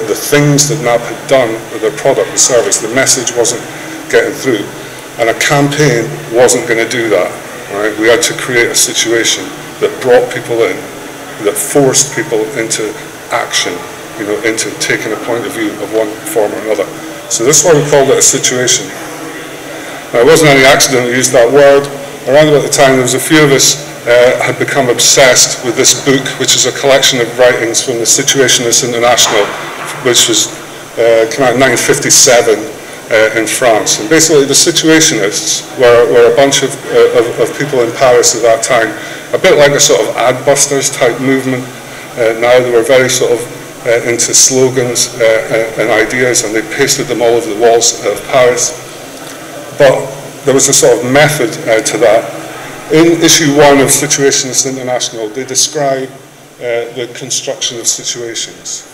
the things that NAB had done with their product and service, the message wasn't getting through. And a campaign wasn't going to do that. Right? We had to create a situation that brought people in, that forced people into action, into taking a point of view of one form or another. So this is why we called it a situation. Now, it wasn't any accident we used that word. Around about the time, there was a few of us had become obsessed with this book, which is a collection of writings from the Situationists International, which was came out in 1957 in France. And basically, the Situationists were a bunch of people in Paris at that time, a bit like a sort of Adbusters type movement. Now they were very sort of into slogans and ideas, and they pasted them all over the walls of Paris. But there was a sort of method to that. In issue 1 of Situationists International, they describe the construction of situations.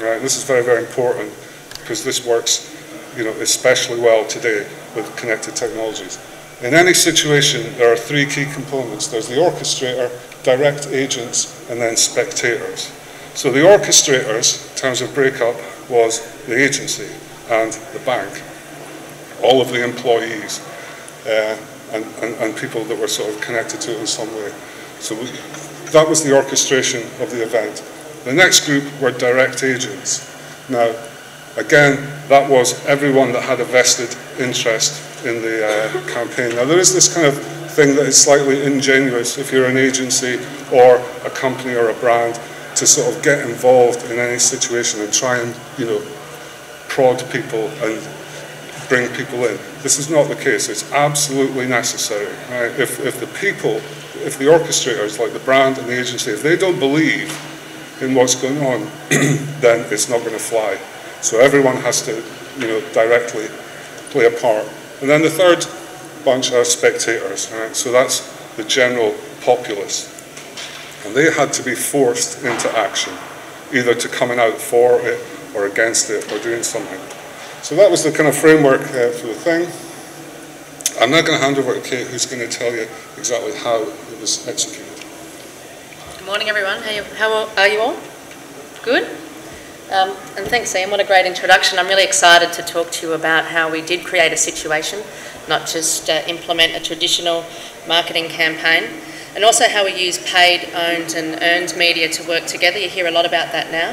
Right? This is very, very important because this works, especially well today with connected technologies. In any situation, there are 3 key components. There's the orchestrator, direct agents, and then spectators. So the orchestrators, in terms of breakup, was the agency and the bank, all of the employees, and people that were sort of connected to it in some way. So that was the orchestration of the event. The next group were direct agents. Now, again, that was everyone that had a vested interest in the campaign. Now, there is this kind of thing that is slightly ingenuous if you're an agency or a company or a brand to sort of get involved in any situation and try and, prod people and bring people in. This is not the case. It's absolutely necessary. Right? If the orchestrators, like the brand and the agency, if they don't believe in what's going on, then it's not going to fly. So everyone has to, directly play a part. And then the third bunch are spectators. Right? So that's the general populace. And they had to be forced into action, either to coming out for it or against it or doing something. So that was the kind of framework for the thing. I'm now going to hand over to Kate, who's going to tell you exactly how it was executed. Good morning, everyone. How are you all? Good? And thanks, Ian. What a great introduction. I'm really excited to talk to you about how we did create a situation, not just implement a traditional marketing campaign, and also how we use paid, owned and earned media to work together. You hear a lot about that now.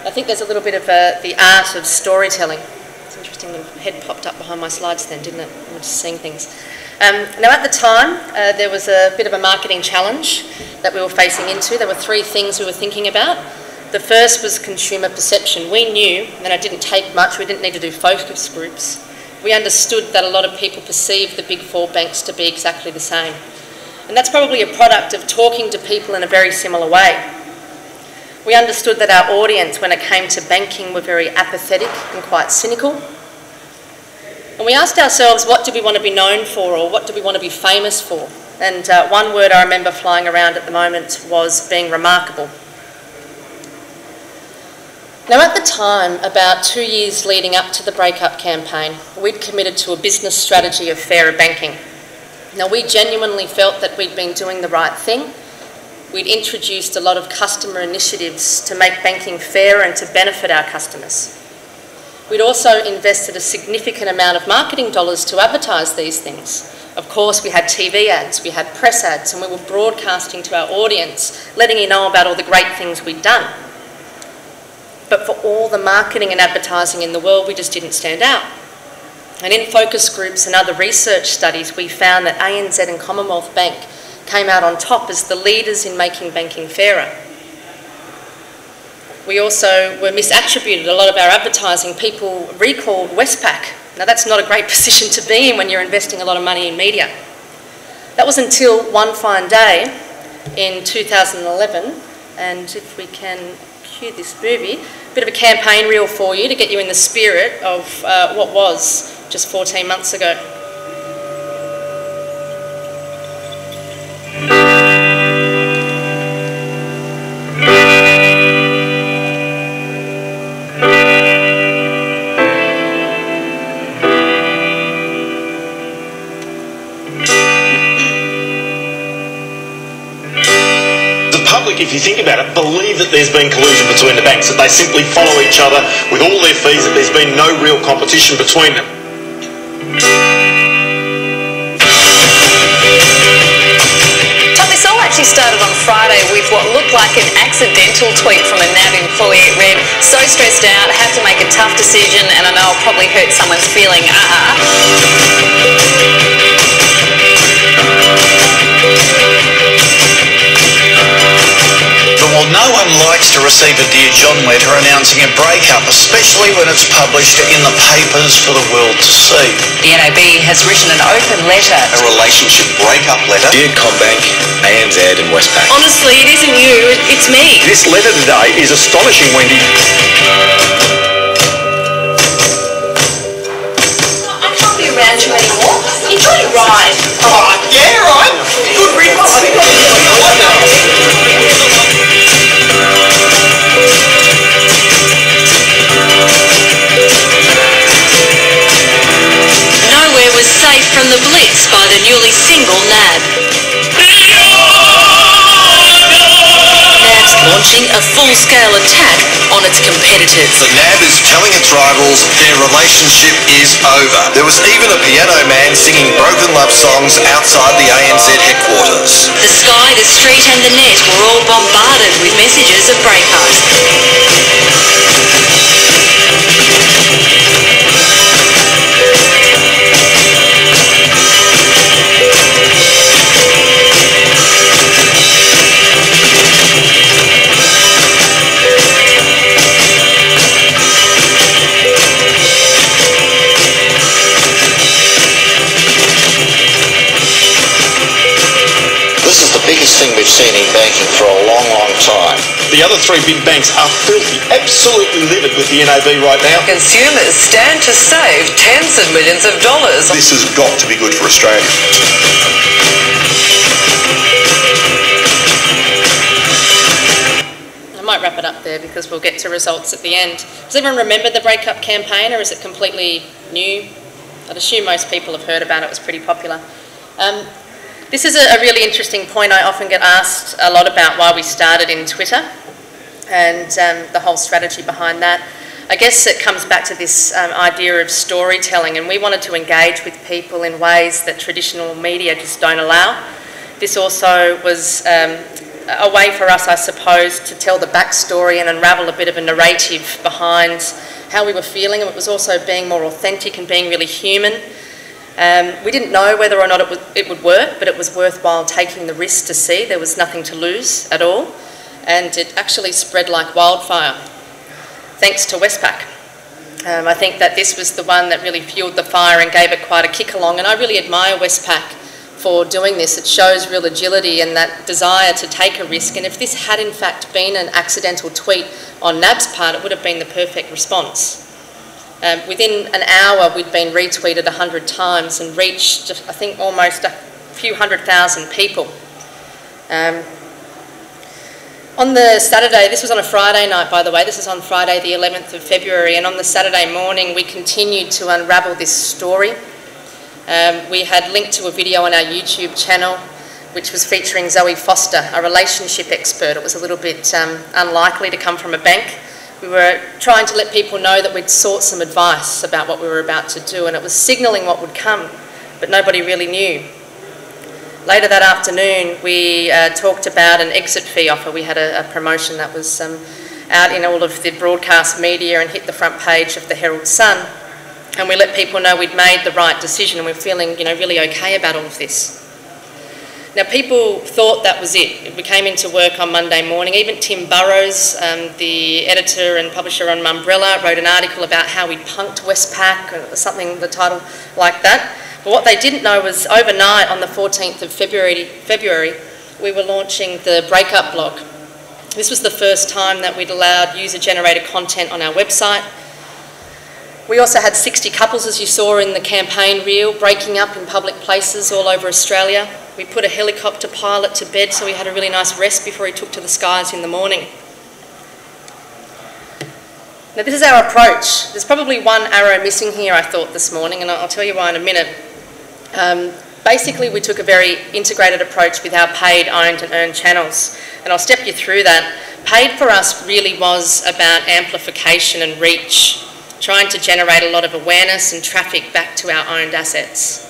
I think there's a little bit of the art of storytelling. It's interesting, the head popped up behind my slides then, didn't it? I'm just seeing things. Now at the time, there was a bit of a marketing challenge that we were facing into. There were 3 things we were thinking about. The first was consumer perception. We knew, and it didn't take much, we didn't need to do focus groups. We understood that a lot of people perceived the big 4 banks to be exactly the same. And that's probably a product of talking to people in a very similar way. We understood that our audience, when it came to banking, were very apathetic and quite cynical. And we asked ourselves, what do we want to be known for, or what do we want to be famous for? And one word I remember flying around at the moment was being remarkable. Now at the time, about 2 years leading up to the breakup campaign, we'd committed to a business strategy of fairer banking. Now we genuinely felt that we'd been doing the right thing. We'd introduced a lot of customer initiatives to make banking fairer and to benefit our customers. We'd also invested a significant amount of marketing dollars to advertise these things. Of course, we had TV ads, we had press ads, and we were broadcasting to our audience, letting you know about all the great things we'd done. But for all the marketing and advertising in the world, we just didn't stand out. And in focus groups and other research studies, we found that ANZ and Commonwealth Bank came out on top as the leaders in making banking fairer. We also were misattributed. A lot of our advertising, people recalled Westpac. Now that's not a great position to be in when you're investing a lot of money in media. That was until one fine day in 2011, and if we can cue this movie, a bit of a campaign reel for you to get you in the spirit of what was just 14 months ago. public, if you think about it, believe that there's been collusion between the banks, that they simply follow each other with all their fees, that there's been no real competition between them. This all actually started on Friday with what looked like an accidental tweet from a NAB employee. It read, "So stressed out, have to make a tough decision, and I know I'll probably hurt someone's feeling. Well, no one likes to receive a Dear John letter announcing a breakup, especially when it's published in the papers for the world to see. The NAB has written an open letter. A relationship breakup letter. Dear Combank, ANZ and Westpac. Honestly, it isn't you, it's me. This letter today is astonishing, Wendy. I can't be around you anymore. Enjoy your ride. Oh, yeah, right. Good riddance. Nowhere was safe from the blitz by the newly single NAB. NAB's launching a full-scale attack on its competitors. The NAB is telling its rivals their relationship is over. There was even a piano man singing broken love songs outside the ANZ headquarters. The sky, the street and the net were all bombarded with messages of breakup. This is the biggest thing we've seen in banking for a long, long time. The other three big banks are filthy, absolutely livid with the NAB right now. Consumers stand to save tens of millions of dollars. This has got to be good for Australia. I might wrap it up there because we'll get to results at the end. Does everyone remember the breakup campaign, or is it completely new? I'd assume most people have heard about it. It was pretty popular. This is a really interesting point. I often get asked a lot about why we started in Twitter and the whole strategy behind that. I guess it comes back to this idea of storytelling, and we wanted to engage with people in ways that traditional media just don't allow. This also was a way for us, I suppose, to tell the backstory and unravel a bit of a narrative behind how we were feeling. It was also being more authentic and being really human. We didn't know whether or not it would work, but it was worthwhile taking the risk to see. There was nothing to lose at all, and it actually spread like wildfire, thanks to Westpac. I think that this was the one that really fueled the fire and gave it quite a kick along, and I really admire Westpac for doing this. It shows real agility and that desire to take a risk, and if this had in fact been an accidental tweet on NAB's part, it would have been the perfect response. Within an hour, we'd been retweeted 100 times and reached, I think, almost a few 100,000 people. On the Saturday, this was on a Friday night, by the way, this is on Friday the 11th of February, and on the Saturday morning, we continued to unravel this story. We had linked to a video on our YouTube channel, which was featuring Zoe Foster, a relationship expert. It was a little bit unlikely to come from a bank. We were trying to let people know that we'd sought some advice about what we were about to do, and it was signalling what would come, but nobody really knew. Later that afternoon, we talked about an exit fee offer. We had a promotion that was out in all of the broadcast media and hit the front page of the Herald Sun, and we let people know we'd made the right decision and we're feeling, really okay about all of this. Now, people thought that was it. We came into work on Monday morning. Even Tim Burrows, the editor and publisher on Mumbrella, wrote an article about how we punked Westpac, or something, the title like that. But what they didn't know was overnight, on the 14th of February, we were launching the Breakup blog. This was the first time that we'd allowed user-generated content on our website. We also had 60 couples, as you saw in the campaign reel, breaking up in public places all over Australia. We put a helicopter pilot to bed so he had a really nice rest before he took to the skies in the morning. Now, this is our approach. There's probably one arrow missing here, I thought, this morning, and I'll tell you why in a minute. Basically, we took a very integrated approach with our paid, owned and earned channels. And I'll step you through that. Paid for us really was about amplification and reach, trying to generate a lot of awareness and traffic back to our owned assets.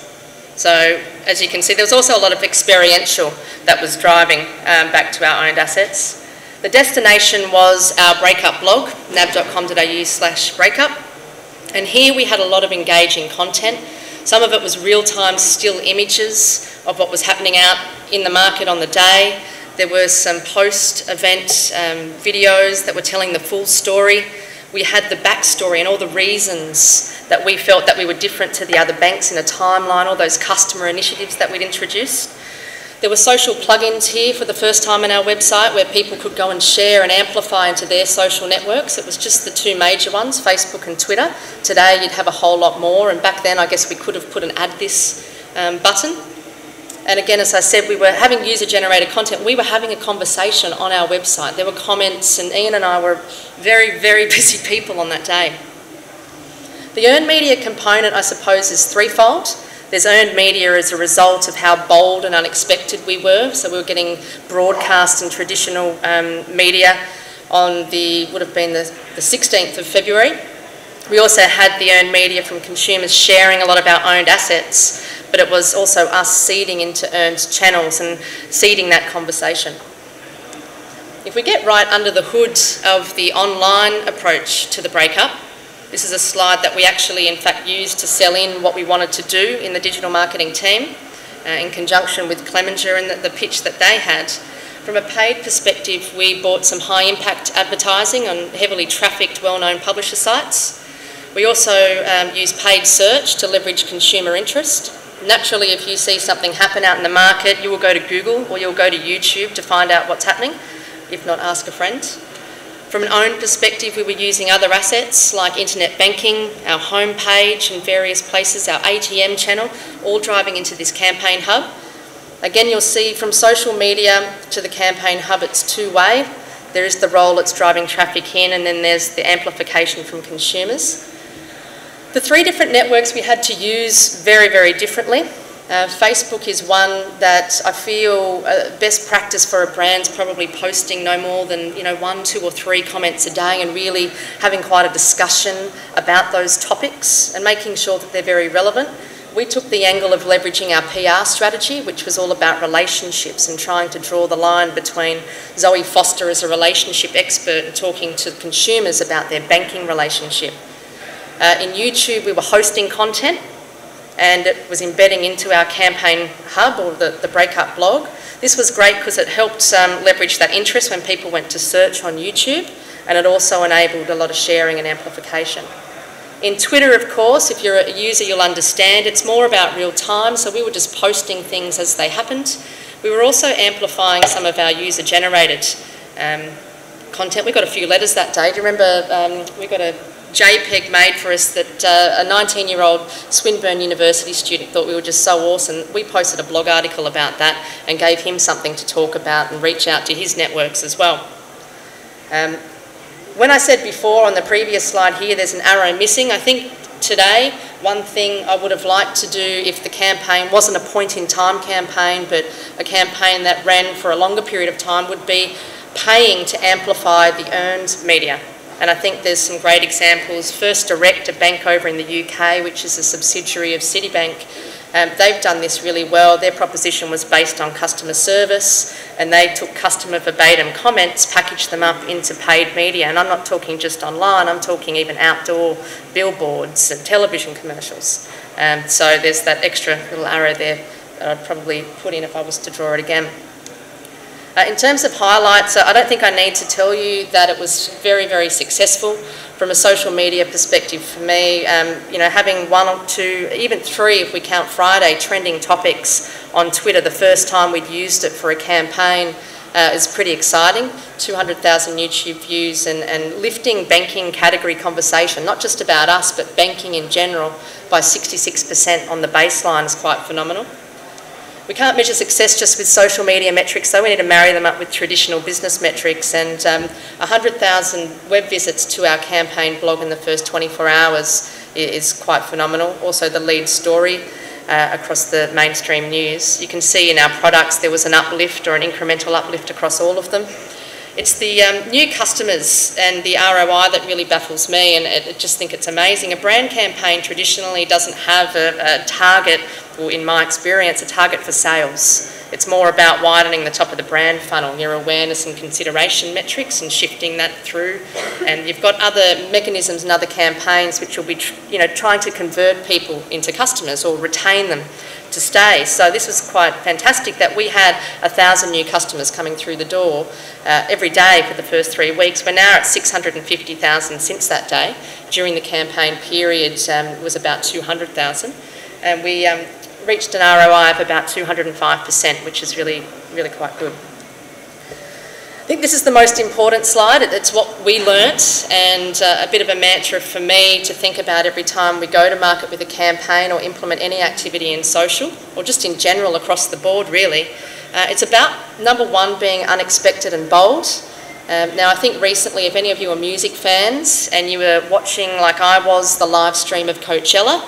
So, as you can see, there was also a lot of experiential that was driving back to our owned assets. The destination was our breakup blog, nab.com.au/breakup. And here we had a lot of engaging content. Some of it was real-time still images of what was happening out in the market on the day. There were some post-event videos that were telling the full story. We had the backstory and all the reasons that we felt that we were different to the other banks in a timeline, all those customer initiatives that we'd introduced. There were social plugins here for the first time on our website where people could go and share and amplify into their social networks. It was just the two major ones, Facebook and Twitter. Today you'd have a whole lot more, and back then I guess we could have put an add this button. And again, as I said, we were having user-generated content. We were having a conversation on our website. There were comments, and Ian and I were very, very busy people on that day. The earned media component, I suppose, is threefold. There's earned media as a result of how bold and unexpected we were. So we were getting broadcast and traditional media on would have been the 16th of February. We also had the earned media from consumers sharing a lot of our owned assets, but it was also us seeding into earned channels and seeding that conversation. If we get right under the hood of the online approach to the breakup, this is a slide that we actually in fact used to sell in what we wanted to do in the digital marketing team in conjunction with Clemenger and the pitch that they had. From a paid perspective, we bought some high impact advertising on heavily trafficked, well-known publisher sites. We also use paid search to leverage consumer interest. Naturally, if you see something happen out in the market, you will go to Google or you'll go to YouTube to find out what's happening, if not ask a friend. From an owned perspective, we were using other assets like internet banking, our home page in various places, our ATM channel, all driving into this campaign hub. Again, you'll see from social media to the campaign hub, it's two-way. There is the role it's driving traffic in, and then there's the amplification from consumers. The three different networks we had to use very, very differently. Facebook is one that I feel best practice for a brand's probably posting no more than 1, 2 or 3 comments a day and really having quite a discussion about those topics and making sure that they're very relevant. We took the angle of leveraging our PR strategy, which was all about relationships and trying to draw the line between Zoe Foster as a relationship expert and talking to consumers about their banking relationship. In YouTube, we were hosting content, and it was embedding into our campaign hub or the breakup blog. This was great because it helped leverage that interest when people went to search on YouTube, and it also enabled a lot of sharing and amplification. In Twitter, of course, if you're a user, you'll understand it's more about real time, so we were just posting things as they happened. We were also amplifying some of our user-generated content. We got a few letters that day. Do you remember we got a JPEG made for us that a 19-year-old Swinburne University student thought we were just so awesome. We posted a blog article about that and gave him something to talk about and reach out to his networks as well. When I said before on the previous slide here there's an arrow missing, I think today one thing I would have liked to do if the campaign wasn't a point-in-time campaign but a campaign that ran for a longer period of time would be paying to amplify the earned media. And I think there's some great examples. First Direct, a bank over in the UK, which is a subsidiary of Citibank, they've done this really well. Their proposition was based on customer service, and they took customer verbatim comments, packaged them up into paid media. And I'm not talking just online, I'm talking even outdoor billboards and television commercials. So there's that extra little arrow there that I'd probably put in if I was to draw it again. In terms of highlights, I don't think I need to tell you that it was very, very successful from a social media perspective for me. Having 1 or 2, even 3 if we count Friday, trending topics on Twitter the first time we'd used it for a campaign is pretty exciting. 200,000 YouTube views and lifting banking category conversation, not just about us, but banking in general, by 66% on the baseline is quite phenomenal. We can't measure success just with social media metrics, though. We need to marry them up with traditional business metrics. And 100,000 web visits to our campaign blog in the first 24 hours is quite phenomenal. Also the lead story. across the mainstream news. You can see in our products there was an uplift or an incremental uplift across all of them. It's the new customers and the ROI that really baffles me, and I just think it's amazing. A brand campaign traditionally doesn't have a target, or in my experience, a target for sales. It's more about widening the top of the brand funnel, your awareness and consideration metrics, and shifting that through. And you've got other mechanisms and other campaigns which will be, trying to convert people into customers or retain them to stay. So this was quite fantastic that we had 1,000 new customers coming through the door every day for the first 3 weeks. We're now at 650,000 since that day. During the campaign period, it was about 200,000, and we reached an ROI of about 205%, which is really, really quite good. I think this is the most important slide. It's what we learnt, and a bit of a mantra for me to think about every time we go to market with a campaign or implement any activity in social, or just in general across the board really. It's about, number one, being unexpected and bold. Now I think recently, if any of you are music fans and you were watching, like I was, the live stream of Coachella,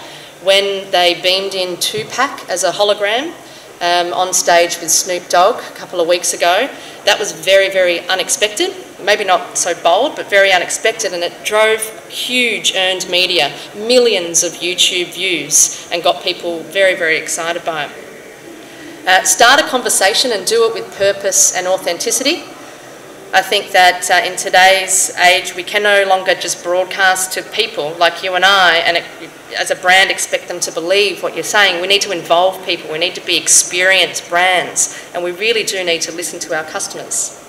when they beamed in Tupac as a hologram on stage with Snoop Dogg a couple of weeks ago, that was very, very unexpected. Maybe not so bold, but very unexpected, and it drove huge earned media, millions of YouTube views, and got people very, very excited by it. Start a conversation and do it with purpose and authenticity. I think that in today's age, we can no longer just broadcast to people like you and I, and as a brand expect them to believe what you're saying. We need to involve people, we need to be experienced brands, and we really do need to listen to our customers.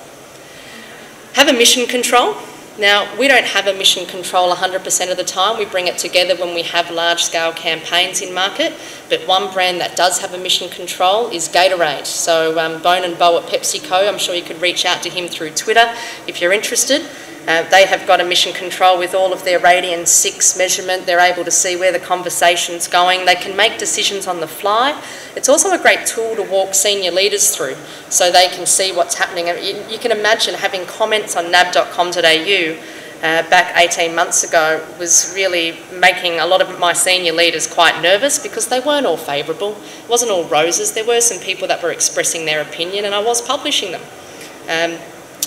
Have a mission control. Now, we don't have a mission control 100% of the time. We bring it together when we have large-scale campaigns in market, but one brand that does have a mission control is Gatorade. So Bone and Bow at PepsiCo, I'm sure you could reach out to him through Twitter if you're interested. They have got a mission control with all of their Radian 6 measurement. They're able to see where the conversation's going. They can make decisions on the fly. It's also a great tool to walk senior leaders through so they can see what's happening. You can imagine having comments on nab.com.au back 18 months ago was really making a lot of my senior leaders quite nervous because they weren't all favourable. It wasn't all roses. There were some people that were expressing their opinion, and I was publishing them.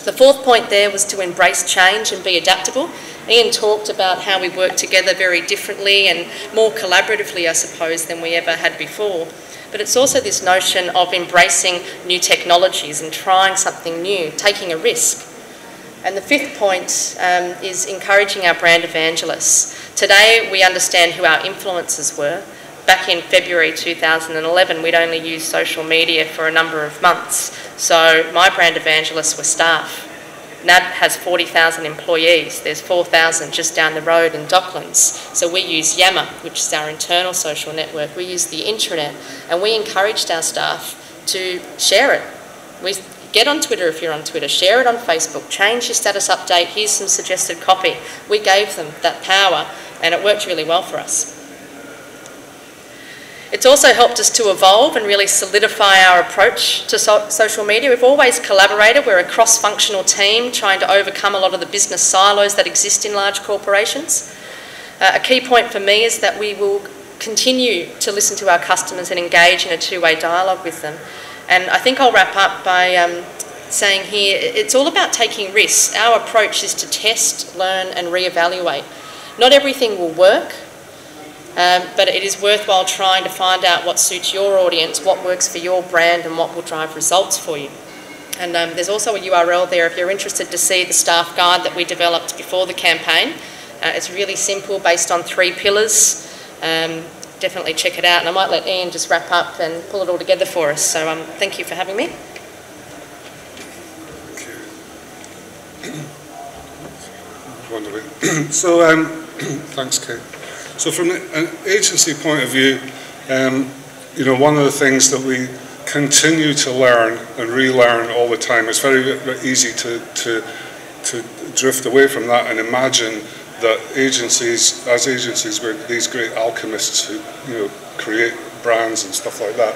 The fourth point there was to embrace change and be adaptable. Ian talked about how we work together very differently and more collaboratively, I suppose, than we ever had before. But it's also this notion of embracing new technologies and trying something new, taking a risk. And the fifth point is encouraging our brand evangelists. Today, we understand who our influencers were. Back in February 2011, we'd only used social media for a number of months. So my brand evangelists were staff. NAB has 40,000 employees. There's 4,000 just down the road in Docklands. So we use Yammer, which is our internal social network. We use the intranet, and we encouraged our staff to share it. Get on Twitter if you're on Twitter, share it on Facebook, change your status update, here's some suggested copy. We gave them that power, and it worked really well for us. It's also helped us to evolve and really solidify our approach to social media. We've always collaborated. We're a cross-functional team trying to overcome a lot of the business silos that exist in large corporations. A key point for me is that we will continue to listen to our customers and engage in a two-way dialogue with them. And I think I'll wrap up by saying here, it's all about taking risks. Our approach is to test, learn and reevaluate. Not everything will work. But it is worthwhile trying to find out what suits your audience, what works for your brand, and what will drive results for you. And there's also a URL there if you're interested to see the staff guide that we developed before the campaign. It's really simple, based on 3 pillars. Definitely check it out, and I might let Ian just wrap up and pull it all together for us. So thank you for having me. So thanks, Kate. So from an agency point of view, one of the things that we continue to learn and relearn all the time, it's very, very easy to drift away from that and imagine that agencies, we're these great alchemists who, create brands and stuff like that.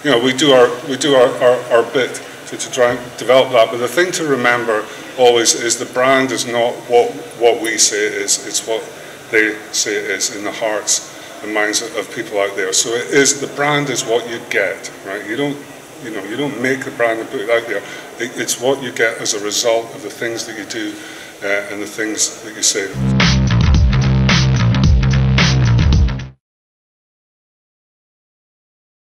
We do our bit to try and develop that, but the thing to remember always is the brand is not what we say it is, it's what they say it is in the hearts the minds of people out there. So it is, the brand is what you get, right? You don't make a brand and put it out there. It's what you get as a result of the things that you do and the things that you say.